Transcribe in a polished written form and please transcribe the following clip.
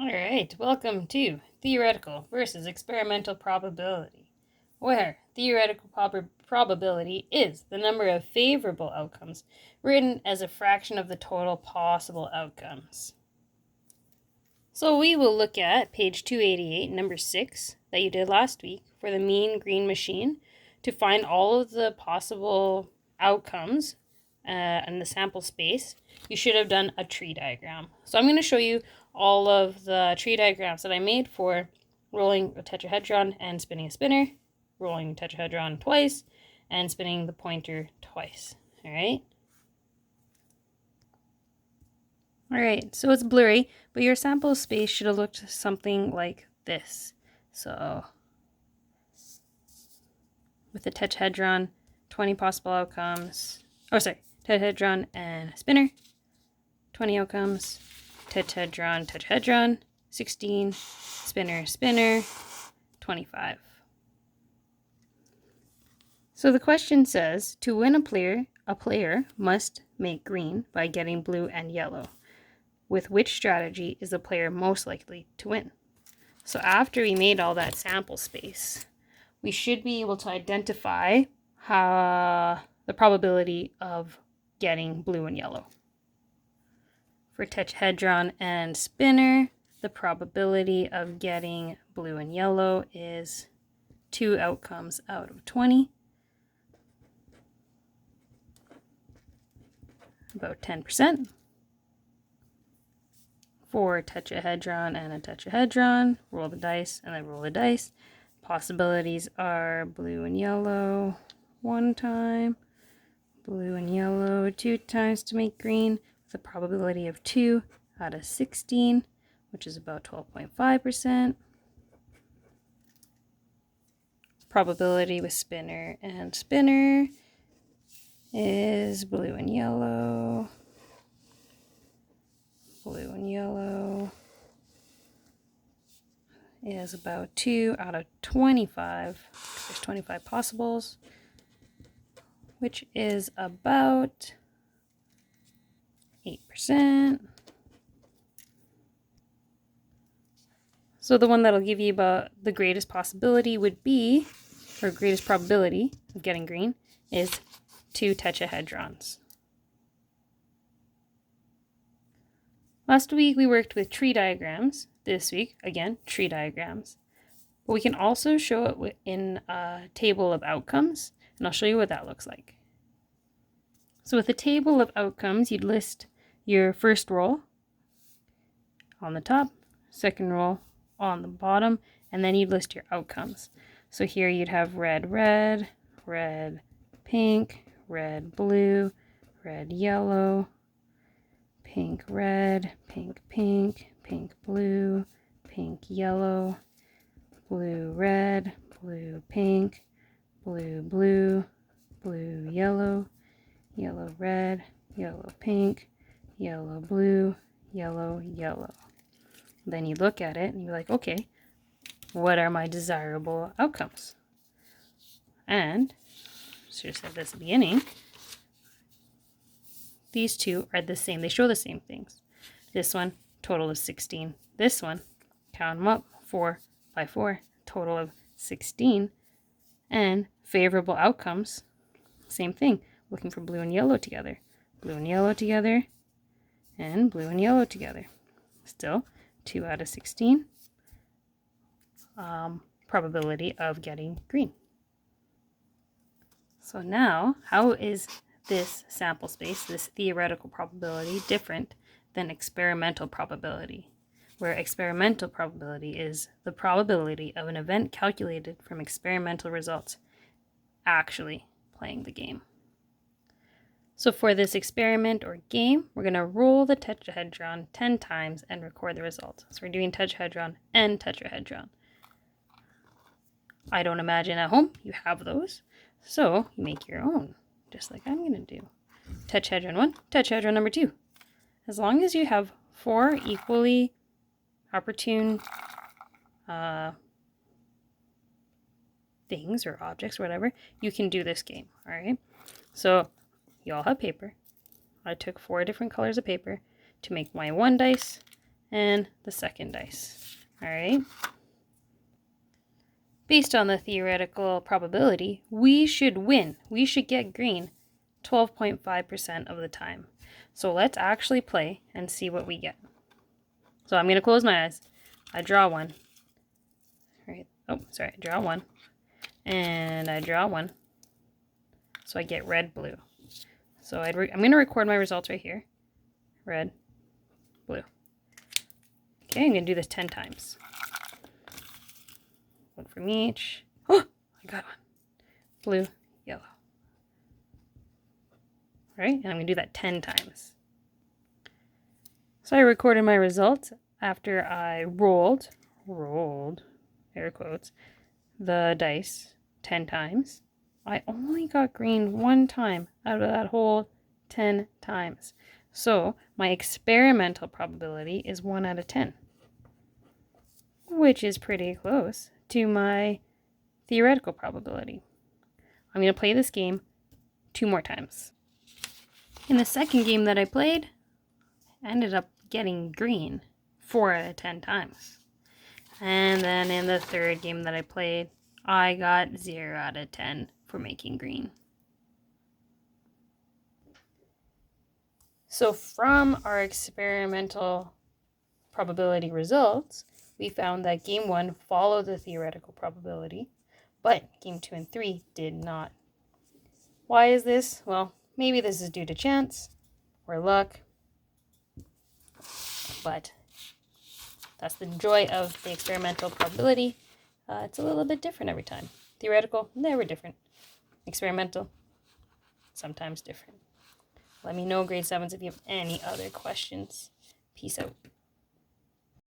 Alright, welcome to Theoretical versus Experimental Probability, where theoretical probability is the number of favorable outcomes written as a fraction of the total possible outcomes. So we will look at page 288, number 6, that you did last week for the mean green machine to find all of the possible outcomes in the sample space. You should have done a tree diagram. So I'm going to show you all of the tree diagrams that I made for rolling a tetrahedron and spinning a spinner, rolling a tetrahedron twice, and spinning the pointer twice. Alright? Alright, so it's blurry, but your sample space should have looked something like this. So, with the tetrahedron, 20 possible outcomes. Tetrahedron and spinner, 20 outcomes. Tetrahedron, 16. Spinner, 25. So the question says, to win a player must make green by getting blue and yellow. With which strategy is the player most likely to win? So after we made all that sample space, we should be able to identify the probability of getting blue and yellow. For tetrahedron and spinner, the probability of getting blue and yellow is 2 outcomes out of 20. About 10%. For tetrahedron and a tetrahedron, roll the dice and then roll the dice. Possibilities are blue and yellow 1 time, blue and yellow 2 times to make green, with a probability of 2 out of 16, which is about 12.5%. Probability with spinner and spinner is blue and yellow is about 2 out of 25. There's 25 possibles, which is about 8%. So the one that'll give you about the greatest possibility would be, or greatest probability of getting green, is 2 tetrahedrons. Last week we worked with tree diagrams. This week, again, tree diagrams. But we can also show it in a table of outcomes, and I'll show you what that looks like. So with a table of outcomes, you'd list your first roll on the top, second roll on the bottom, and then you'd list your outcomes. So here you'd have red, red, red, pink, red, blue, red, yellow, pink, red, pink, pink, pink, blue, pink, yellow, blue, red, blue, pink, blue, blue, blue, yellow, yellow, red, yellow, pink, yellow, blue, yellow, yellow. Then you look at it and you're like, okay, what are my desirable outcomes? And, should have said this at the beginning, these two are the same. They show the same things. This one, total of 16. This one, count them up, 4 by 4, total of 16. And favorable outcomes, same thing. Looking for blue and yellow together. Blue and yellow together, and blue and yellow together. Still, 2 out of 16. Probability of getting green. So now, how is this sample space, this theoretical probability, different than experimental probability, where experimental probability is the probability of an event calculated from experimental results actually playing the game. So for this experiment or game, we're going to roll the tetrahedron 10 times and record the results. So we're doing tetrahedron and tetrahedron. I don't imagine at home you have those, so you make your own, just like I'm going to do. Tetrahedron 1, tetrahedron number 2. As long as you have 4 equally opportune things or objects or whatever, you can do this game, all right? So you all have paper. I took 4 different colors of paper to make my 1 dice and the second dice. All right. Based on the theoretical probability, we should win. We should get green 12.5% of the time. So let's actually play and see what we get. So I'm going to close my eyes. I draw one. All right. Oh, sorry. I draw one. And I draw one. So I get red, blue. So I'm going to record my results right here. Red, blue. Okay, I'm going to do this 10 times. One from each. Oh, I got one. Blue, yellow. All right, and I'm going to do that 10 times. So I recorded my results after I rolled, air quotes, the dice 10 times. I only got green one time out of that whole 10 times. So my experimental probability is 1 out of 10, which is pretty close to my theoretical probability. I'm going to play this game 2 more times. In the second game that I played, I ended up getting green 4 out of 10 times. And then in the third game that I played, I got 0 out of 10 for making green. So from our experimental probability results, we found that game 1 followed the theoretical probability, but game 2 and 3 did not. Why is this? Well, maybe this is due to chance or luck, but that's the joy of the experimental probability. It's a little bit different every time. Theoretical, never different. Experimental, sometimes different. Let me know, grade 7s, if you have any other questions. Peace out.